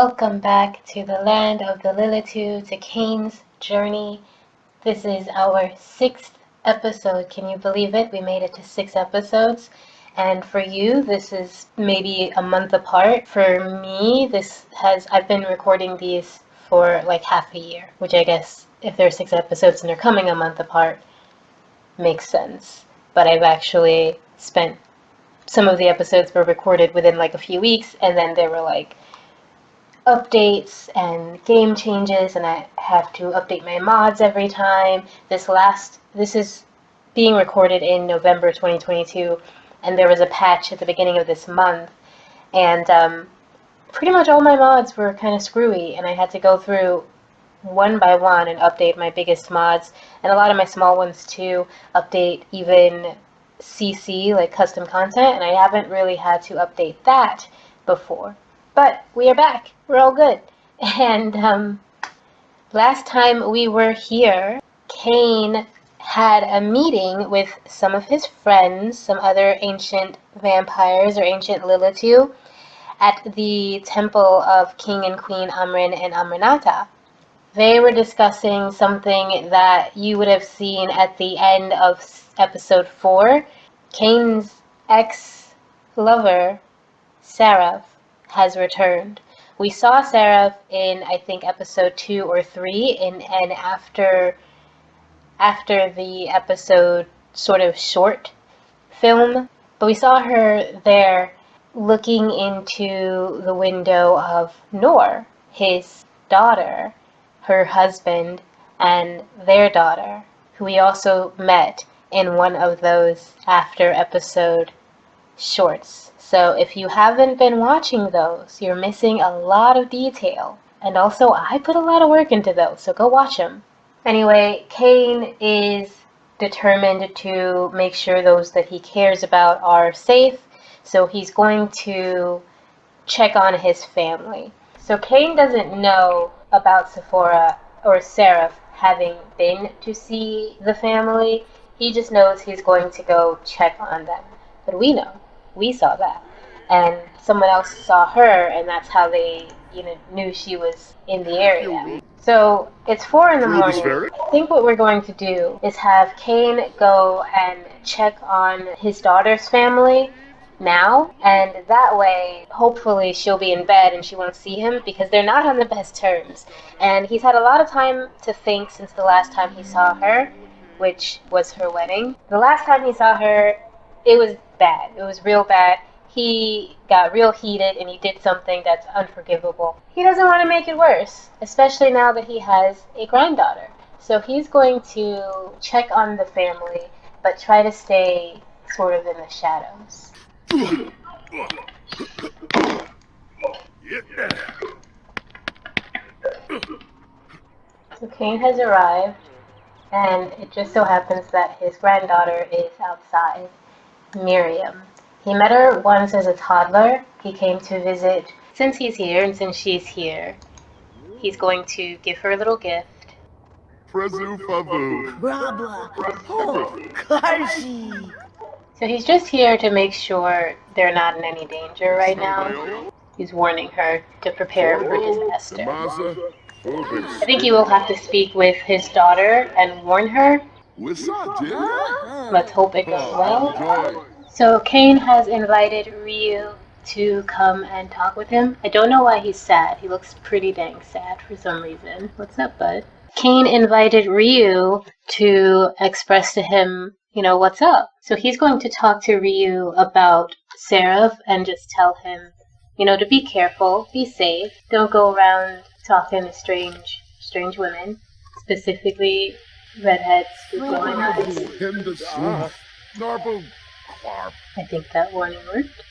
Welcome back to the land of the Lilitu, to Kane's journey. This is our 6th episode. Can you believe it? We made it to 6 episodes. And for you, this is maybe a month apart. For me, I've been recording these for like half a year, which I guess if there are 6 episodes and they're coming a month apart, makes sense. But I've actually spent, some of the episodes were recorded within like a few weeks, and then there were like updates and game changes, and I have to update my mods every time. This is being recorded in November 2022, and there was a patch at the beginning of this month, and pretty much all my mods were kind of screwy, and I had to go through one by one and update my biggest mods, and a lot of my small ones too, update even CC, like custom content, and I haven't really had to update that before. But we are back. We're all good. And last time we were here, Kane had a meeting with some of his friends, some other ancient vampires or ancient Lilitu, at the temple of King and Queen Amrin and Amrinata. They were discussing something that you would have seen at the end of episode 4. Kane's ex-lover, Seraph, has returned. We saw Seraph in, I think, episode 2 or 3, and after the episode sort of short film, but we saw her there looking into the window of Noor, his daughter, her husband, and their daughter, who we also met in one of those after episode shorts. So if you haven't been watching those, you're missing a lot of detail. And also, I put a lot of work into those, so go watch them. Anyway, Kane is determined to make sure those that he cares about are safe, so he's going to check on his family. So Kane doesn't know about Sephora or Seraph having been to see the family. He just knows he's going to go check on them. But we know. We saw that. And someone else saw her, and that's how they, knew she was in the area. So it's 4 in the morning. I think what we're going to do is have Kane go and check on his daughter's family now, and that way, hopefully she'll be in bed and she won't see him, because they're not on the best terms. And he's had a lot of time to think since the last time he saw her, which was her wedding. The last time he saw her, it was bad. It was real bad. He got real heated and he did something that's unforgivable. He doesn't want to make it worse, especially now that he has a granddaughter. So he's going to check on the family, but try to stay sort of in the shadows. So Kane has arrived, and it just so happens that his granddaughter is outside, Miriam. He met her once as a toddler. He came to visit. Since he's here and since she's here, he's going to give her a little gift. Prezu Favu. Brabla. Oh, Karshi. So he's just here to make sure they're not in any danger right now. He's warning her to prepare for disaster. I think he will have to speak with his daughter and warn her. Let's hope it goes well. So Kane has invited Ryu to come and talk with him. I don't know why he's sad. He looks pretty dang sad for some reason. What's up, bud? Kane invited Ryu to express to him, what's up. So he's going to talk to Ryu about Seraph and just tell him, to be careful, be safe. Don't go around talking to strange women, specifically redheads with glowing eyes. I think that warning worked.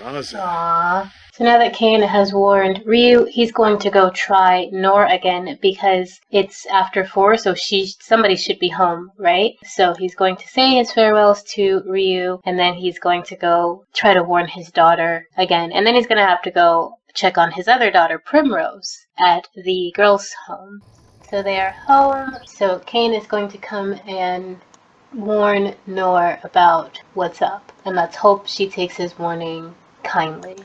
Aww. So now that Kane has warned Ryu, he's going to go try Noor again, because it's after 4, so somebody should be home, right? So he's going to say his farewells to Ryu, and then he's going to go try to warn his daughter again. And then he's going to have to go check on his other daughter, Primrose, at the girls' home. So they are home. So Kane is going to come and warn Noor about what's up. And let's hope she takes his warning kindly.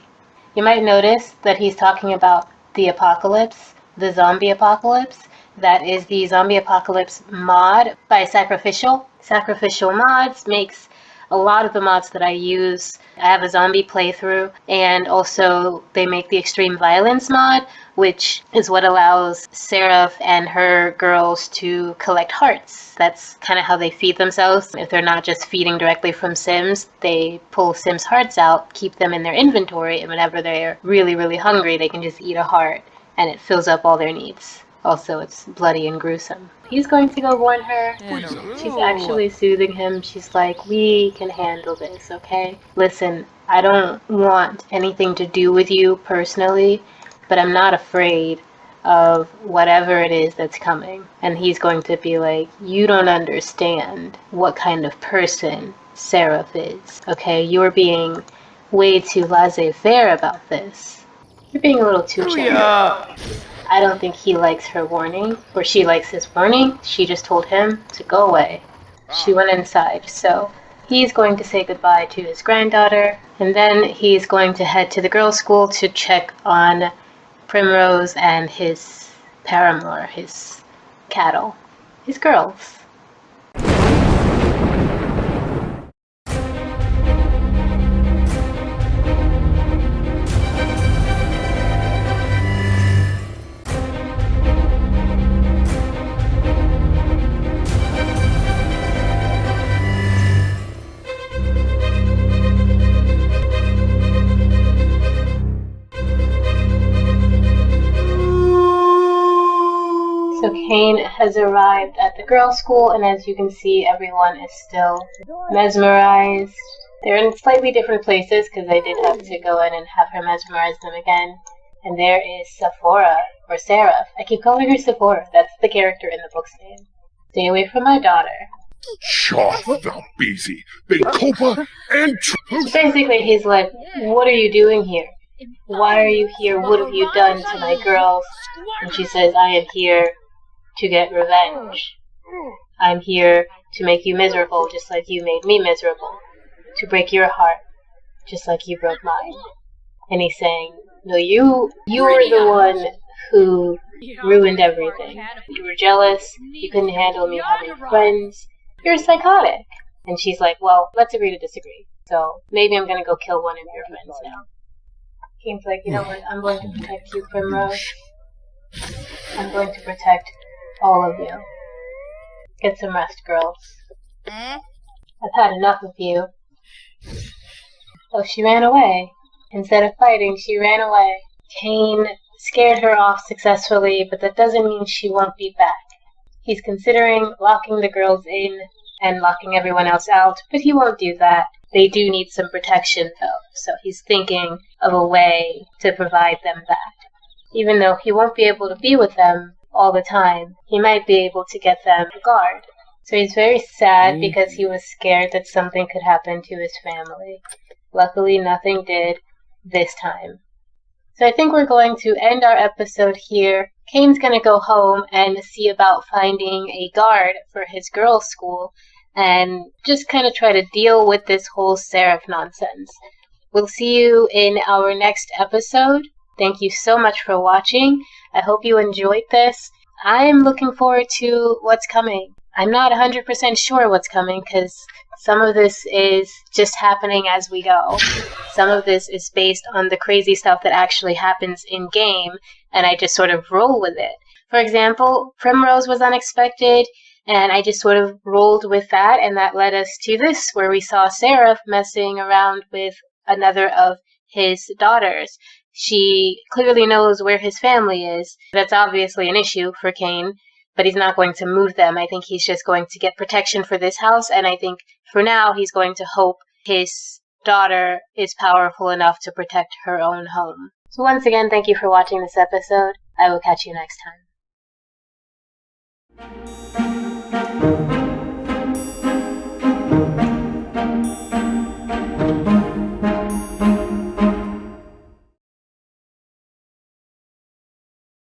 You might notice that he's talking about the apocalypse, the zombie apocalypse. That is the zombie apocalypse mod by Sacrificial. Sacrificial mods makes a lot of the mods that I use. I have a zombie playthrough, and also they make the extreme violence mod, which is what allows Seraph and her girls to collect hearts. That's kind of how they feed themselves. If they're not just feeding directly from Sims, they pull Sims hearts out, keep them in their inventory, and whenever they're really, really hungry, they can just eat a heart, and it fills up all their needs. Also, it's bloody and gruesome. He's going to go warn her. She's actually soothing him. She's like, we can handle this, okay? Listen, I don't want anything to do with you personally, but I'm not afraid of whatever it is that's coming. And he's going to be like, you don't understand what kind of person Seraph is, okay? You're being way too laissez-faire about this. You're being a little too gentle. I don't think he likes her warning, or she likes his warning. She just told him to go away. She went inside, so he's going to say goodbye to his granddaughter, and then he's going to head to the girls' school to check on Primrose and his paramour, his cattle, his girls. So Kane has arrived at the girls' school, and as you can see, everyone is still mesmerized. They're in slightly different places because I did have to go in and have her mesmerize them again. And there is Sephora, or Seraph. I keep calling her Sephora. That's the character in the book's name. Stay away from my daughter. Shut the busy, big copa and Basically, he's like, what are you doing here? Why are you here? What have you done to my girls? And she says, I am here to get revenge. I'm here to make you miserable just like you made me miserable. To break your heart just like you broke mine. And he's saying, no, you were the one who ruined everything. You were jealous. You couldn't handle me having friends. You're psychotic. And she's like, well, let's agree to disagree. So maybe I'm going to go kill one of your friends now. Kane's like, you know what? I'm going to protect you, Primrose. I'm going to protect all of you. Get some rest, girls. I've had enough of you. Oh, she ran away. Instead of fighting, she ran away. Kane scared her off successfully, but that doesn't mean she won't be back. He's considering locking the girls in and locking everyone else out, but he won't do that. They do need some protection, though, so he's thinking of a way to provide them that. Even though he won't be able to be with them all the time, he might be able to get them a guard. So he's very sad because he was scared that something could happen to his family. Luckily, nothing did this time. So I think we're going to end our episode here. Kane's going to go home and see about finding a guard for his girls' school and just kind of try to deal with this whole Seraph nonsense. We'll see you in our next episode. Thank you so much for watching. I hope you enjoyed this. I'm looking forward to what's coming. I'm not 100% sure what's coming because some of this is just happening as we go. Some of this is based on the crazy stuff that actually happens in-game, and I just sort of roll with it. For example, Primrose was unexpected, and I just sort of rolled with that, and that led us to this, where we saw Seraph messing around with another of his daughters. She clearly knows where his family is. That's obviously an issue for Kane, but he's not going to move them. I think he's just going to get protection for this house, and I think for now he's going to hope his daughter is powerful enough to protect her own home. So once again, thank you for watching this episode. I will catch you next time.